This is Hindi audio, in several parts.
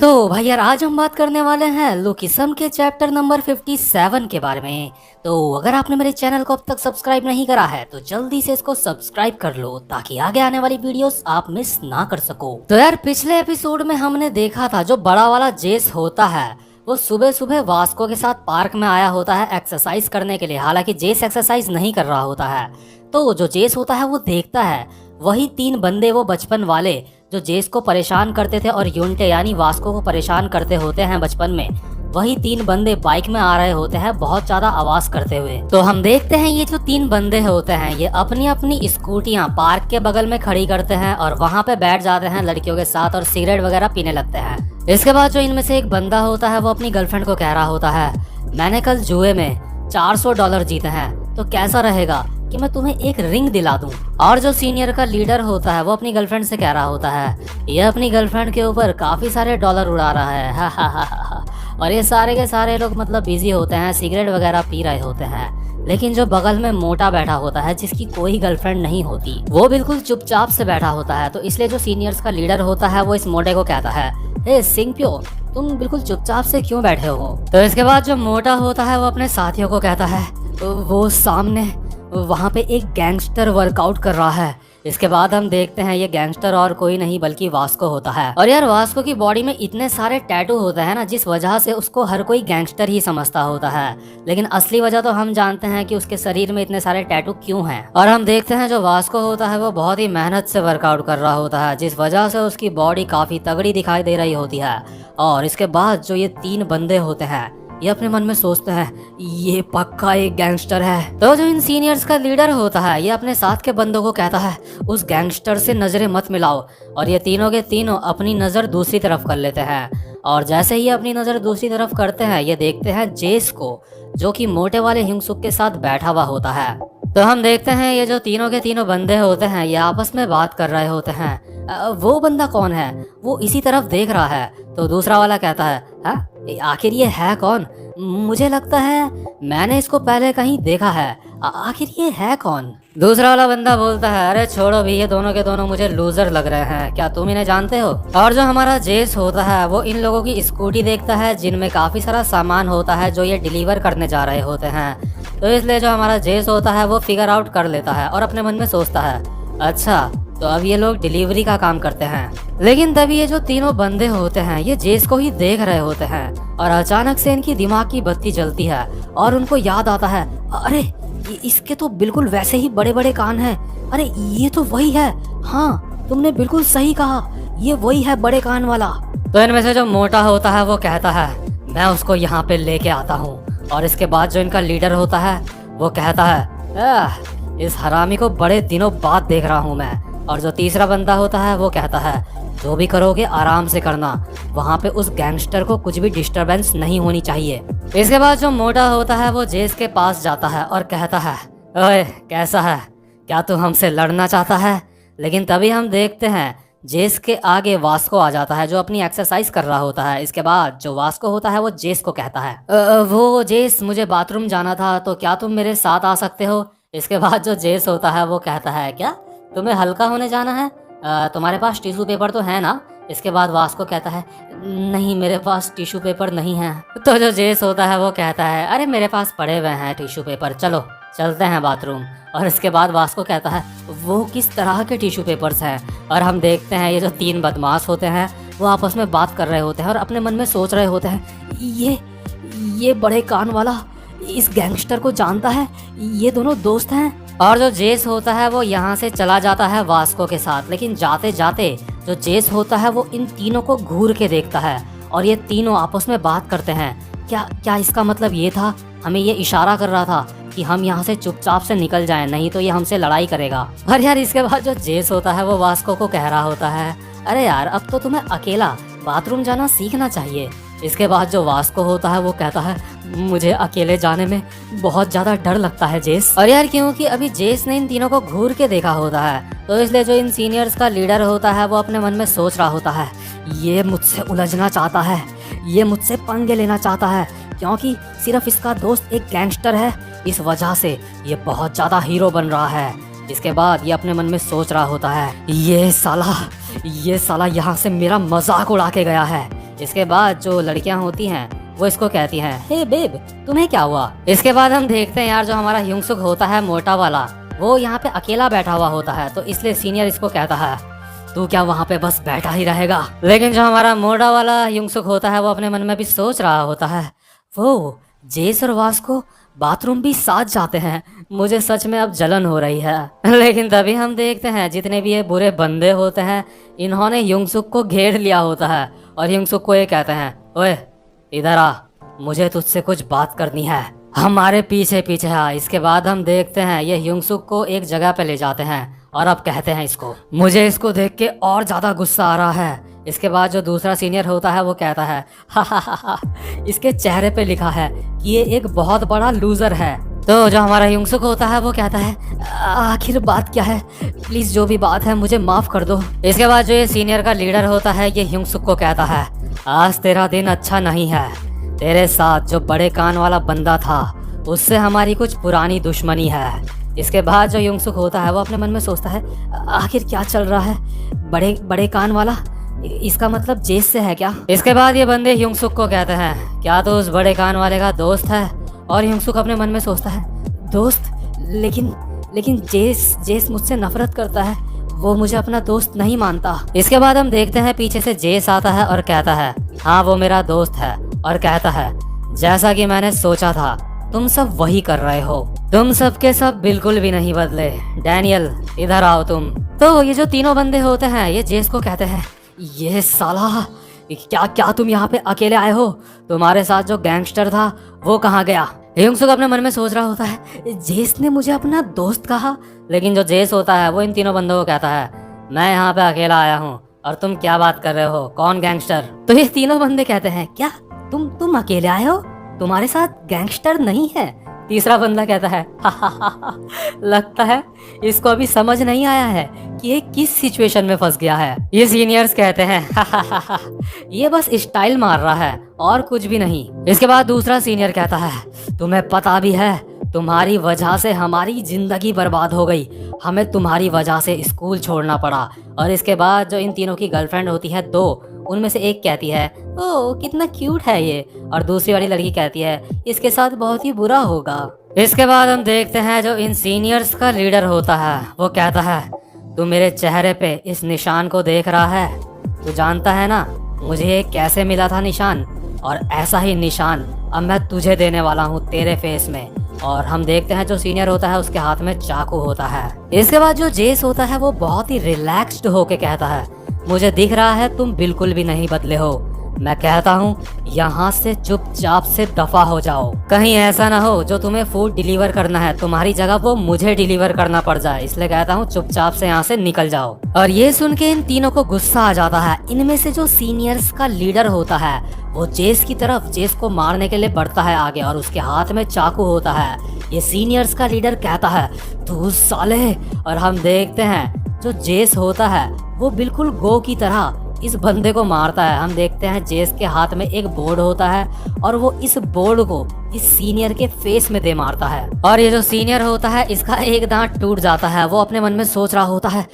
तो भाई यार आज हम बात करने वाले हैं लुकिसम के चैप्टर नंबर 57 के बारे में। तो अगर आपने मेरे चैनल को अब तक सब्सक्राइब नहीं करा है तो जल्दी से इसको सब्सक्राइब कर लो ताकि आगे आने वाली वीडियोस आप मिस ना कर सको। तो यार पिछले एपिसोड में हमने देखा था जो बड़ा वाला जेस होता है वो सुबह सुबह वास्को के साथ पार्क में आया होता है एक्सरसाइज करने के लिए। हालांकि जेस एक्सरसाइज नहीं कर रहा होता है तो जो जेस होता है वो देखता है वही तीन बंदे वो बचपन वाले जो जेस को परेशान करते थे और यूंटे यानी वास्को को परेशान करते होते हैं बचपन में, वही तीन बंदे बाइक में आ रहे होते हैं बहुत ज्यादा आवाज करते हुए। तो हम देखते हैं ये जो तीन बंदे होते हैं ये अपनी अपनी स्कूटियां पार्क के बगल में खड़ी करते हैं और वहां पे बैठ जाते हैं लड़कियों के साथ और सिगरेट वगैरह पीने लगते हैं। इसके बाद जो इनमें से एक बंदा होता है वो अपनी गर्लफ्रेंड को कह रहा होता है, मैंने कल जुए में $400 जीते हैं तो कैसा रहेगा कि मैं तुम्हें एक रिंग दिला दूं। और जो सीनियर का लीडर होता है वो अपनी गर्लफ्रेंड से कह रहा होता है, ये अपनी गर्लफ्रेंड के ऊपर काफी सारे डॉलर उड़ा रहा है हा हा हा हा। और ये सारे के सारे लोग मतलब बिजी होते हैं, सिगरेट वगैरह पी रहे होते हैं। लेकिन जो बगल में मोटा बैठा होता है जिसकी कोई गर्लफ्रेंड नहीं होती वो बिल्कुल चुपचाप से बैठा होता है। तो इसलिए जो सीनियर्स का लीडर होता है वो इस मोटे को कहता है, हे सिंह तुम बिल्कुल चुपचाप से क्यों बैठे हो। तो इसके बाद जो मोटा होता है वो अपने साथियों को कहता है, वो सामने वहाँ पे एक गैंगस्टर वर्कआउट कर रहा है। इसके बाद हम देखते हैं ये गैंगस्टर और कोई नहीं बल्कि वास्को होता है। और यार वास्को की बॉडी में इतने सारे टैटू होते हैं ना जिस वजह से उसको हर कोई गैंगस्टर ही समझता होता है। लेकिन असली वजह तो हम जानते हैं कि उसके शरीर में इतने सारे टैटू क्यों हैं। और हम देखते हैं जो वास्को होता है वो बहुत ही मेहनत से वर्कआउट कर रहा होता है जिस वजह से उसकी बॉडी काफी तगड़ी दिखाई दे रही होती है। और इसके बाद जो ये तीन बंदे होते हैं ये अपने मन में सोचते हैं ये पक्का एक गैंगस्टर है। तो जो इन सीनियर्स का लीडर होता है ये अपने साथ के बंदों को कहता है, उस गैंगस्टर से नजरें मत मिलाओ। और ये तीनों के तीनों अपनी नजर दूसरी तरफ कर लेते हैं। और जैसे ही अपनी नजर दूसरी तरफ करते हैं ये देखते हैं जेस को जो कि मोटे वाले हिंगसुक के साथ बैठा हुआ होता है। तो हम देखते हैं ये जो तीनों के तीनों बंदे होते हैं ये आपस में बात कर रहे होते हैं। वो बंदा कौन है, वो इसी तरफ देख रहा है। तो दूसरा वाला कहता है, आखिर ये है कौन, मुझे लगता है मैंने इसको पहले कहीं देखा है, आखिर ये है कौन। दूसरा वाला बंदा बोलता है, अरे छोड़ो भी ये दोनों के दोनों मुझे लूजर लग रहे हैं, क्या तुम इन्हें जानते हो। और जो हमारा जेस होता है वो इन लोगों की स्कूटी देखता है जिनमें काफी सारा सामान होता है जो ये डिलीवर करने जा रहे होते हैं। तो इसलिए जो हमारा जेस होता है वो फिगर आउट कर लेता है और अपने मन में सोचता है, अच्छा तो अब ये लोग डिलीवरी का काम करते हैं। लेकिन तभी ये जो तीनों बंदे होते हैं ये जेस को ही देख रहे होते हैं और अचानक से इनकी दिमाग की बत्ती जलती है और उनको याद आता है, अरे इसके तो बिल्कुल वैसे ही बड़े बड़े कान हैं, अरे ये तो वही है, हाँ तुमने बिल्कुल सही कहा, ये वही है बड़े कान वाला। तो इनमें से जो मोटा होता है वो कहता है, मैं उसको यहाँ पे लेके आता हूँ। और इसके बाद जो इनका लीडर होता है वो कहता है, इस हरामी को बड़े दिनों बाद देख रहा हूँ मैं। और जो तीसरा बंदा होता है वो कहता है, जो भी करोगे आराम से करना, वहाँ पे उस गैंगस्टर को कुछ भी डिस्टरबेंस नहीं होनी चाहिए। इसके बाद जो मोटा होता है वो जेस के पास जाता है और कहता है, ओए कैसा है, क्या तू हमसे लड़ना चाहता है। लेकिन तभी हम देखते हैं जेस के आगे वास्को आ जाता है जो अपनी एक्सरसाइज कर रहा होता है। इसके बाद जो वास्को होता है वो जेस को कहता है, वो जेस मुझे बाथरूम जाना था तो क्या तुम मेरे साथ आ सकते हो। इसके बाद जो जेस होता है वो कहता है, क्या तुम्हें हल्का होने जाना है, तुम्हारे पास टिश्यू पेपर तो है ना। इसके बाद वास्को कहता है, नहीं मेरे पास टिश्यू पेपर नहीं है। तो जो जेस होता है वो कहता है, अरे मेरे पास पड़े हुए हैं टिश्यू पेपर, चलो चलते हैं बाथरूम। और इसके बाद वास्को कहता है, वो किस तरह के टिश्यू पेपर्स हैं। और हम देखते हैं ये जो तीन बदमाश होते हैं वो आपस में बात कर रहे होते हैं और अपने मन में सोच रहे होते हैं, ये बड़े कान वाला इस गैंगस्टर को जानता है, ये दोनों दोस्त हैं। और जो जेस होता है वो यहाँ से चला जाता है वास्को के साथ। लेकिन जाते जाते जो जेस होता है वो इन तीनों को घूर के देखता है और ये तीनों आपस में बात करते हैं। क्या इसका मतलब ये था, हमें ये इशारा कर रहा था कि हम यहाँ से चुपचाप से निकल जाएं, नहीं तो ये हमसे लड़ाई करेगा। और यार इसके बाद जो जेस होता है वो वास्को को कह रहा होता है, अरे यार अब तो तुम्हें अकेला बाथरूम जाना सीखना चाहिए। इसके बाद जो वास्को होता है वो कहता है, मुझे अकेले जाने में बहुत ज्यादा डर लगता है जेस। और यार क्योंकि अभी जेस ने इन तीनों को घूर के देखा होता है तो इसलिए जो इन सीनियर्स का लीडर होता है वो अपने मन में सोच रहा होता है, ये मुझसे उलझना चाहता है, ये मुझसे पंगे लेना चाहता है, क्योंकि सिर्फ इसका दोस्त एक गैंगस्टर है, इस वजह से ये बहुत ज्यादा हीरो बन रहा है। इसके बाद ये अपने मन में सोच रहा होता है, ये साला यहाँ से मेरा मजाक उड़ा के गया है, इसके बाद जो लड़कियां होती हैं वो इसको कहती हैं, हे बेब तुम्हें क्या हुआ। इसके बाद हम देखते हैं यार जो हमारा ह्यूंग-सुक होता है मोटा वाला, वो यहाँ पे अकेला बैठा हुआ होता है, तो इसलिए सीनियर इसको कहता है तू क्या वहाँ पे बस बैठा ही रहेगा। लेकिन जो हमारा मोटा वाला ह्यूंग-सुक होता है वो अपने मन में भी सोच रहा होता है, वो जेस और वास्को बाथरूम भी साथ जाते हैं, मुझे सच में अब जलन हो रही है। लेकिन तभी हम देखते हैं जितने भी ये बुरे बंदे होते हैं इन्होंने ह्यूंग-सुक को घेर लिया होता है और ह्यूंग-सुक को ये कहते हैं, ओए इधर आ, मुझे तुझसे कुछ बात करनी है, हमारे पीछे पीछे आ। इसके बाद हम देखते हैं ये ह्यूंग-सुक को एक जगह पे ले जाते हैं और अब कहते हैं इसको, मुझे इसको देख के और ज्यादा गुस्सा आ रहा है। इसके बाद जो दूसरा सीनियर होता है वो कहता है, हा, इसके चेहरे पे लिखा है कि ये एक बहुत बड़ा लूजर है। तो जो हमारा ह्यूंग-सुक होता है वो कहता है, आखिर बात क्या है, प्लीज जो भी बात है मुझे माफ कर दो। इसके बाद जो ये सीनियर का लीडर होता है ये ह्यूंग-सुक को कहता है, आज तेरा दिन अच्छा नहीं है, तेरे साथ जो बड़े कान वाला बंदा था उससे हमारी कुछ पुरानी दुश्मनी है। इसके बाद जो ह्यूंग-सुक होता है वो अपने मन में सोचता है, आखिर क्या चल रहा है, बड़े बड़े कान वाला, इसका मतलब जेस से है क्या। इसके बाद ये बंदे ह्यूंग-सुक को कहते हैं, क्या तो उस बड़े कान वाले का दोस्त है। और ह्यूंग-सुक अपने मन में सोचता है, दोस्त, लेकिन जेस मुझसे नफरत करता है, वो मुझे अपना दोस्त नहीं मानता। इसके बाद हम देखते हैं पीछे से जेस आता है और कहता है, हाँ वो मेरा दोस्त है, और कहता है जैसा कि मैंने सोचा था तुम सब वही कर रहे हो, तुम सब के सब बिल्कुल भी नहीं बदले। डैनियल इधर आओ तुम। तो ये जो तीनों बंदे होते हैं ये जेस को कहते हैं, ये साला क्या तुम यहाँ पे अकेले आए हो, तुम्हारे साथ जो गैंगस्टर था वो कहाँ गया। ह्यूंग-सुक अपने मन में सोच रहा होता है, जेस ने मुझे अपना दोस्त कहा। लेकिन जो जेस होता है वो इन तीनों बंदों को कहता है, मैं यहाँ पे अकेला आया हूँ और तुम क्या बात कर रहे हो, कौन गैंगस्टर। तो ये तीनों बंदे कहते हैं, क्या तुम अकेले आए हो, तुम्हारे साथ गैंगस्टर नहीं है। तीसरा बंदा कहता है, लगता है इसको अभी समझ नहीं आया है कि ये किस सिचुएशन में फंस गया है। ये सीनियर्स कहते हैं, ये बस स्टाइल मार रहा है और कुछ भी नहीं। इसके बाद दूसरा सीनियर कहता है, तुम्हें पता भी है तुम्हारी वजह से हमारी जिंदगी बर्बाद हो गई, हमें तुम्हारी वजह से स्कूल छोड़ना पड़ा। और इसके बाद जो इन तीनों की गर्लफ्रेंड होती है दो, उनमें से एक कहती है, ओह कितना क्यूट है ये, और दूसरी वाली लड़की कहती है, इसके साथ बहुत ही बुरा होगा। इसके बाद हम देखते हैं जो इन सीनियर्स का लीडर होता है वो कहता है, तू मेरे चेहरे पे इस निशान को देख रहा है, तू जानता है ना मुझे ये कैसे मिला था निशान, और ऐसा ही निशान अब मैं तुझे देने वाला हूँ तेरे फेस में। और हम देखते हैं जो सीनियर होता है उसके हाथ में चाकू होता है। इसके बाद जो जेस होता है वो बहुत ही रिलैक्स्ड होके कहता है, मुझे दिख रहा है तुम बिल्कुल भी नहीं बदले हो, मैं कहता हूँ यहाँ से चुपचाप से दफा हो जाओ, कहीं ऐसा ना हो जो तुम्हें फूड डिलीवर करना है तुम्हारी जगह वो मुझे डिलीवर करना पड़ जाए, इसलिए कहता हूँ चुपचाप से यहाँ से निकल जाओ। और ये सुन के इन तीनों को गुस्सा आ जाता है। इनमें से जो सीनियर्स का लीडर होता है वो जेस की तरफ, जेस को मारने के लिए बढ़ता है आगे और उसके हाथ में चाकू होता है। ये सीनियर्स का लीडर कहता है, तू साले। और हम देखते हैं जो जेस होता है वो बिल्कुल गो की तरह इस बंदे को मारता है। हम देखते हैं जेस के हाथ में एक बोर्ड होता है और वो इस बोर्ड को इस सीनियर के फेस में दे मारता है। और ये जो सीनियर होता है इसका एक दांत टूट जाता है। वो अपने मन में सोच रहा होता है,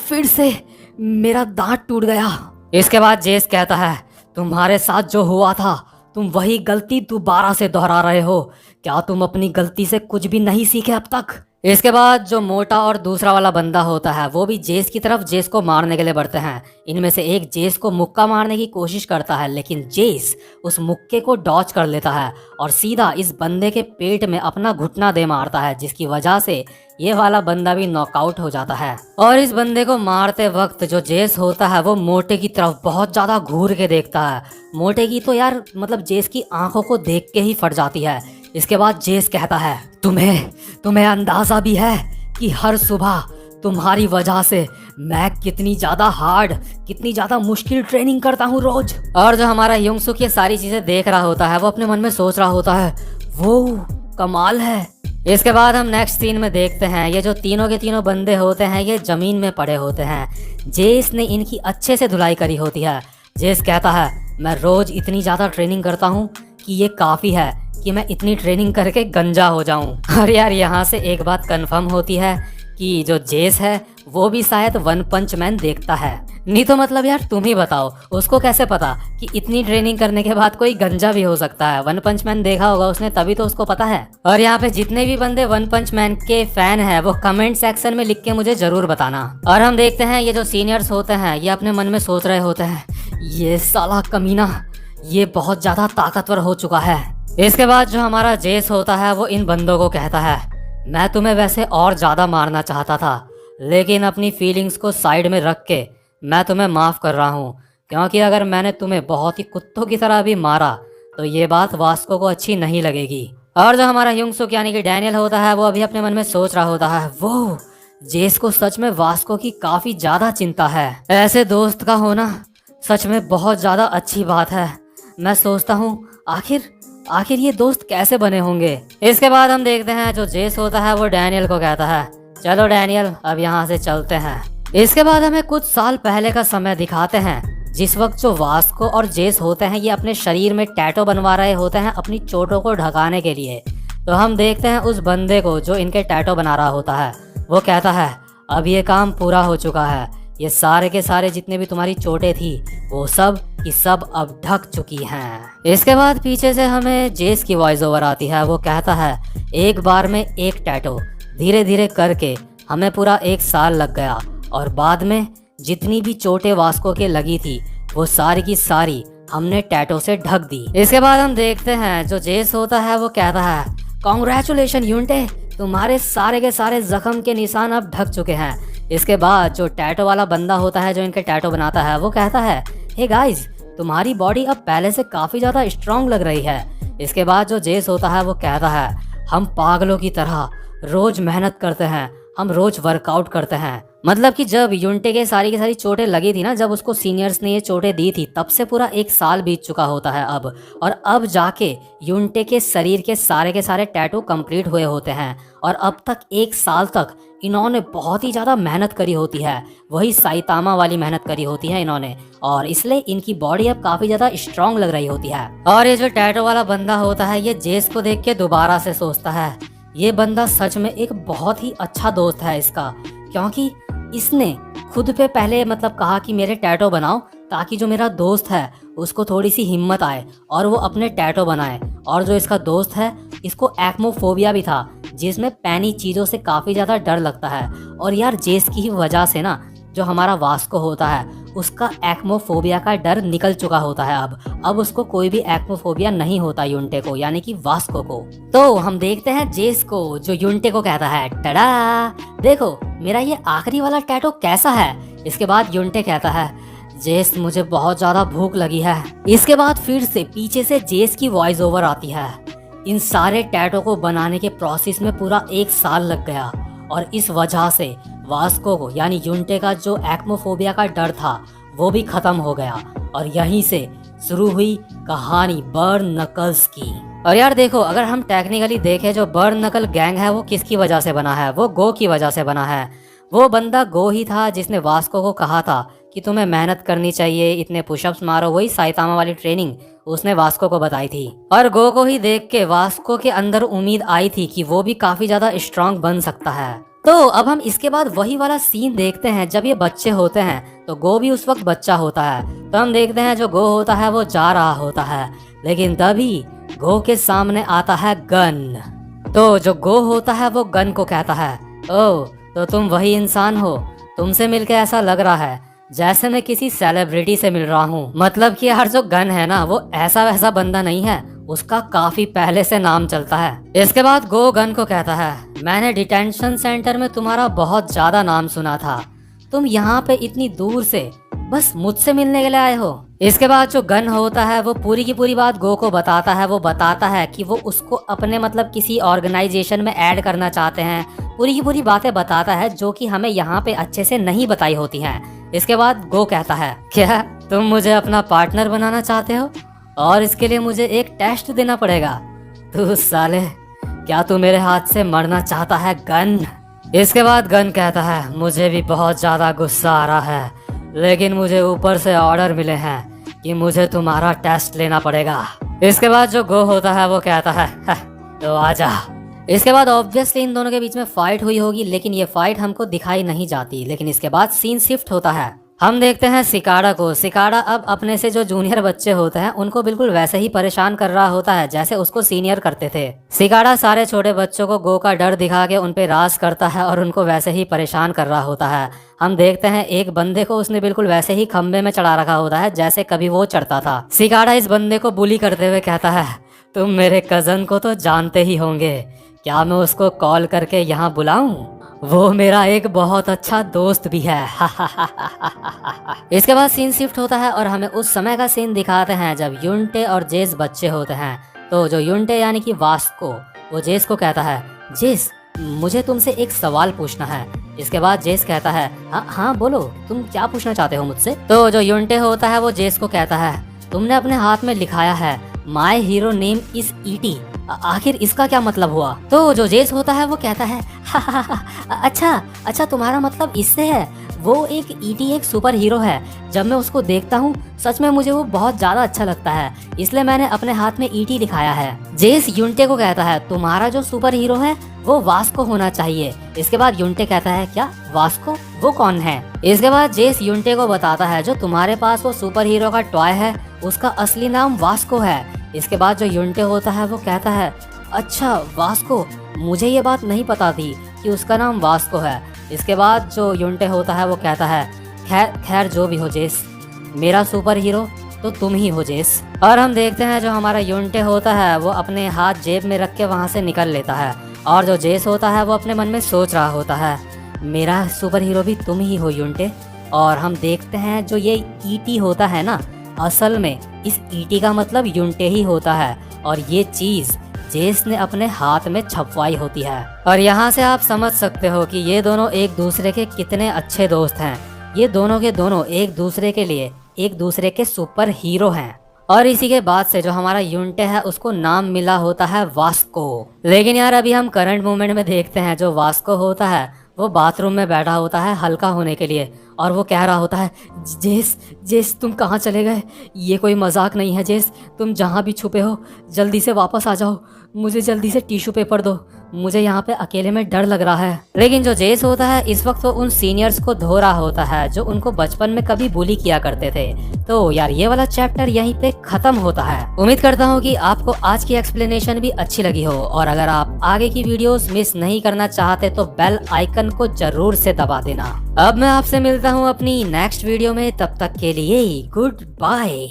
फिर से मेरा दांत टूट गया। इसके बाद जेस कहता है, तुम्हारे साथ जो हुआ था तुम वही गलती दोबारा से दोहरा रहे हो, क्या तुम अपनी गलती से कुछ भी नहीं सीखे अब तक। इसके बाद जो मोटा और दूसरा वाला बंदा होता है वो भी जेस की तरफ जेस को मारने के लिए बढ़ते हैं। इनमें से एक जेस को मुक्का मारने की कोशिश करता है लेकिन जेस उस मुक्के को डॉच कर लेता है और सीधा इस बंदे के पेट में अपना घुटना दे मारता है, जिसकी वजह से ये वाला बंदा भी नॉकआउट हो जाता है। और इस बंदे को मारते वक्त जो जेस होता है वो मोटे की तरफ बहुत ज्यादा घूर के देखता है। मोटे की तो यार मतलब जेस की आंखों को देख के ही फट जाती है। इसके बाद जेस कहता है, तुम्हें अंदाजा भी है कि हर सुबह तुम्हारी वजह से मैं कितनी ज्यादा हार्ड, कितनी ज्यादा मुश्किल ट्रेनिंग करता हूँ रोज। और जो हमारा ह्यूंग-सुक ये सारी चीजें देख रहा होता है वो अपने मन में सोच रहा होता है, वो कमाल है। इसके बाद हम नेक्स्ट सीन में देखते हैं ये जो तीनों के तीनों बंदे होते हैं ये जमीन में पड़े होते हैं। जेस ने इनकी अच्छे से धुलाई करी होती है। जेस कहता है, मैं रोज इतनी ज्यादा ट्रेनिंग करता हूँ कि ये काफी है कि मैं इतनी ट्रेनिंग करके गंजा हो जाऊं। और यार यहाँ से एक बात कंफर्म होती है कि जो जेस है वो भी शायद वन पंच मैन देखता है। नहीं तो मतलब यार तुम ही बताओ, उसको कैसे पता कि इतनी ट्रेनिंग करने के बाद कोई गंजा भी हो सकता है। वन पंच मैन देखा होगा उसने, तभी तो उसको पता है। और यहाँ पे जितने भी बंदे वन पंच मैन के फैन है वो कमेंट सेक्शन में लिख के मुझे जरूर बताना। और हम देखते हैं ये जो सीनियर्स होते हैं ये अपने मन में सोच रहे होते हैं, ये साला कमीना ये बहुत ज्यादा ताकतवर हो चुका है। इसके बाद जो हमारा जेस होता है वो इन बंदों को कहता है, मैं तुम्हें वैसे और ज्यादा मारना चाहता था, लेकिन अपनी फीलिंग्स को साइड में रख के मैं तुम्हें माफ़ कर रहा हूँ, क्योंकि अगर मैंने तुम्हें बहुत ही कुत्तों की तरह भी मारा तो ये बात वास्को को अच्छी नहीं लगेगी। और जो हमारा युंगसुक यानी कि डैनियल होता है वो अभी अपने मन में सोच रहा होता है, वो जेस को सच में वास्को की काफ़ी ज़्यादा चिंता है। ऐसे दोस्त का होना सच में बहुत ज़्यादा अच्छी बात है। मैं सोचता हूँ आखिर ये दोस्त कैसे बने होंगे। इसके बाद हम देखते हैं जो जेस होता है वो डैनियल को कहता है, चलो डैनियल अब यहाँ से चलते हैं। इसके बाद हमें कुछ साल पहले का समय दिखाते हैं, जिस वक्त जो वास्को और जेस होते हैं ये अपने शरीर में टैटो बनवा रहे होते हैं अपनी चोटों को ढकाने के लिए। तो हम देखते हैं उस बंदे को जो इनके टैटो बना रहा होता है। वो कहता है, अब ये काम पूरा हो चुका है, ये सारे के सारे जितने भी तुम्हारी चोटें थी वो सब की सब अब ढक चुकी हैं। इसके बाद पीछे से हमें जेस की वॉइस ओवर आती है। वो कहता है, एक बार में एक टैटो धीरे धीरे करके हमें पूरा 1 साल लग गया, और बाद में जितनी भी चोटें वास्को के लगी थी वो सारी की सारी हमने टैटो से ढक दी। इसके बाद हम देखते हैं जो जेस होता है वो कहता है, कॉन्ग्रेचुलेशन यूनिटे, तुम्हारे सारे के सारे जख्म के निशान अब ढक चुके हैं। इसके बाद जो टैटो वाला बंदा होता है जो इनके टैटो बनाता है वो कहता है, हे गाइस, तुम्हारी बॉडी अब पहले से काफ़ी ज़्यादा स्ट्रांग लग रही है। इसके बाद जो जेस होता है वो कहता है, हम पागलों की तरह रोज मेहनत करते हैं, हम रोज वर्कआउट करते हैं। मतलब कि जब यूनिटे के सारी की सारी चोटें लगी थी ना, जब उसको सीनियर्स ने ये चोटें दी थी, तब से पूरा 1 साल बीत चुका होता है अब। और अब जाके यूनिटे के शरीर के सारे टैटू कंप्लीट हुए होते हैं। और अब तक 1 साल तक इन्होंने बहुत ही ज़्यादा मेहनत करी होती है, वही साइतामा वाली मेहनत करी होती है इन्होंने, और इसलिए इनकी बॉडी अब काफ़ी ज़्यादा स्ट्रांग लग रही होती है। और ये जो टैटू वाला बंदा होता है ये जेस को देख के दोबारा से सोचता है, ये बंदा सच में एक बहुत ही अच्छा दोस्त है इसका, क्योंकि इसने खुद पे पहले मतलब कहा कि मेरे टैटो बनाओ, ताकि जो मेरा दोस्त है उसको थोड़ी सी हिम्मत आए और वो अपने टैटो बनाए। और जो इसका दोस्त है इसको एक्मोफोबिया भी था, जिसमें पैनी चीज़ों से काफ़ी ज़्यादा डर लगता है। और यार जेस की ही वजह से ना जो हमारा वास्को होता है उसका एक्मोफोबिया का डर निकल चुका होता है। अब उसको कोई भी एक्मोफोबिया नहीं होता यूनिटे को, यानी कि वास्को को। तो हम देखते हैं जेस को जो यूनिटे को कहता है, टडा, देखो मेरा ये आखिरी वाला टैटो कैसा है। इसके बाद यूनिटे कहता है, जेस मुझे बहुत ज्यादा भूख लगी है। इसके बाद फिर से पीछे से जेस की वॉइस ओवर आती है, इन सारे टैटो को बनाने के प्रोसेस में पूरा 1 साल लग गया, और इस वजह से वास्को को यानी यूनिटे का जो एक्मोफोबिया का डर था वो भी खत्म हो गया। और यहीं से शुरू हुई कहानी बर्न नकल्स की। और यार देखो, अगर हम टेक्निकली देखें जो बर्न नकल गैंग है वो किसकी वजह से बना है, वो गो की वजह से बना है। वो बंदा गो ही था जिसने वास्को को कहा था कि तुम्हें मेहनत करनी चाहिए, इतने पुशअप्स मारो, वही साइतामा वाली ट्रेनिंग उसने वास्को को बताई थी। और गो को ही देख के वास्को के अंदर उम्मीद आई थी कि वो भी काफी ज्यादा स्ट्रांग बन सकता है। तो अब हम इसके बाद वही वाला सीन देखते हैं जब ये बच्चे होते हैं, तो गो भी उस वक्त बच्चा होता है। तो हम देखते हैं जो गो होता है वो जा रहा होता है, लेकिन तभी गो के सामने आता है गन। तो जो गो होता है वो गन को कहता है, ओ तो तुम वही इंसान हो, तुमसे मिलके ऐसा लग रहा है जैसे मैं किसी सेलिब्रिटी से मिल रहा हूँ। मतलब कि यार जो गन है ना वो ऐसा वैसा बंदा नहीं है, उसका काफी पहले से नाम चलता है। इसके बाद गो गन को कहता है, मैंने डिटेंशन सेंटर में तुम्हारा बहुत ज्यादा नाम सुना था, तुम यहाँ पे इतनी दूर से बस मुझसे मिलने के लिए आए हो। इसके बाद जो गन होता है वो पूरी की पूरी बात गो को बताता है। वो बताता है कि वो उसको अपने मतलब किसी ऑर्गेनाइजेशन में ऐड करना चाहते हैं, पूरी की पूरी बातें बताता है जो कि हमें यहाँ पे अच्छे से नहीं बताई होती हैं। इसके बाद गो कहता है, क्या तुम मुझे अपना पार्टनर बनाना चाहते हो और इसके लिए मुझे एक टेस्ट देना पड़ेगा? तू साले, क्या तू मेरे हाथ से मरना चाहता है गन? इसके बाद गन कहता है, मुझे भी बहुत ज्यादा गुस्सा आ रहा है, लेकिन मुझे ऊपर से ऑर्डर मिले हैं कि मुझे तुम्हारा टेस्ट लेना पड़ेगा। इसके बाद जो गो होता है वो कहता है, तो आजा, इसके बाद ऑब्वियसली इन दोनों के बीच में फाइट हुई होगी, लेकिन ये फाइट हमको दिखाई नहीं जाती। लेकिन इसके बाद सीन शिफ्ट होता है, हम देखते हैं सिकाड़ा को। सिकाड़ा अब अपने से जो जूनियर बच्चे होते हैं उनको बिल्कुल वैसे ही परेशान कर रहा होता है जैसे उसको सीनियर करते थे। सिकाड़ा सारे छोटे बच्चों को गो का डर दिखा के उन पे राज करता है और उनको वैसे ही परेशान कर रहा होता है। हम देखते हैं एक बंदे को उसने बिल्कुल वैसे ही खंबे में चढ़ा रखा होता है जैसे कभी वो चढ़ता था। सिकाड़ा इस बंदे को बुली करते हुए कहता है, तुम मेरे कजन को तो जानते ही होंगे, क्या मैं उसको कॉल करके यहाँ बुलाऊं? वो मेरा एक बहुत अच्छा दोस्त भी है। इसके बाद सीन शिफ्ट होता है और हमें उस समय का सीन दिखाते हैं जब युनटे और जेस बच्चे होते हैं। तो जो युनटे यानी कि वास्को, वो जेस को कहता है, जेस मुझे तुमसे एक सवाल पूछना है। इसके बाद जेस कहता है, हाँ बोलो, तुम क्या पूछना चाहते हो मुझसे? तो जो युनटे होता है वो जेस को कहता है, तुमने अपने हाथ में लिखाया है माई हीरो नेम इज ईटी, आखिर इसका क्या मतलब हुआ? तो जो जेस होता है वो कहता है, अच्छा तुम्हारा मतलब इससे है। वो एक ईटी एक सुपर हीरो है, जब मैं उसको देखता हूँ सच में मुझे वो बहुत ज्यादा अच्छा लगता है, इसलिए मैंने अपने हाथ में ईटी लिखाया है। जेस युनटे को कहता है, तुम्हारा जो सुपर हीरो है वो वास्को होना चाहिए। इसके बाद युनटे कहता है, क्या वास्को? वो कौन है? इसके बाद जेस युनटे को बताता है, जो तुम्हारे पास वो सुपर हीरो का टॉय है उसका असली नाम वास्को है। इसके बाद जो युनटे होता है वो कहता है, अच्छा वास्को, मुझे ये बात नहीं पता थी कि उसका नाम वास्को है। इसके बाद जो युनटे होता है वो कहता है, खैर जो भी हो जेस, मेरा सुपर हीरो तो तुम ही हो जेस। और हम देखते हैं जो हमारा युनटे होता है वो अपने हाथ जेब में रख के वहाँ से निकल लेता है, और जो जेस होता है वो अपने मन में सोच रहा होता है, मेरा सुपर हीरो भी तुम ही हो युनटे। और हम देखते हैं जो ये ईटी होता है ना, असल में इस ईटी का मतलब युनटे ही होता है, और ये चीज जेस ने अपने हाथ में छपवाई होती है। और यहाँ से आप समझ सकते हो कि ये दोनों एक दूसरे के कितने अच्छे दोस्त हैं। ये दोनों के दोनों एक दूसरे के लिए एक दूसरे के सुपर हीरो हैं। और इसी के बाद से जो हमारा युनटे है उसको नाम मिला होता है वास्को। लेकिन यार अभी हम करंट मोमेंट में देखते हैं जो वास्को होता है वो बाथरूम में बैठा होता है हल्का होने के लिए, और वो कह रहा होता है, जेस तुम कहाँ चले गए? ये कोई मजाक नहीं है जेस, तुम जहाँ भी छुपे हो जल्दी से वापस आ जाओ, मुझे जल्दी से टिश्यू पेपर दो, मुझे यहाँ पे अकेले में डर लग रहा है। लेकिन जो जेस होता है इस वक्त वो उन सीनियर्स को धो रहा होता है जो उनको बचपन में कभी बुली किया करते थे। तो यार ये वाला चैप्टर यहीं पे खत्म होता है। उम्मीद करता हूँ कि आपको आज की एक्सप्लेनेशन भी अच्छी लगी हो, और अगर आप आगे की वीडियोस मिस नहीं करना चाहते तो बेल आइकन को जरूर से दबा देना। अब मैं आपसे मिलता हूँ अपनी नेक्स्ट वीडियो में, तब तक के लिए गुड बाय।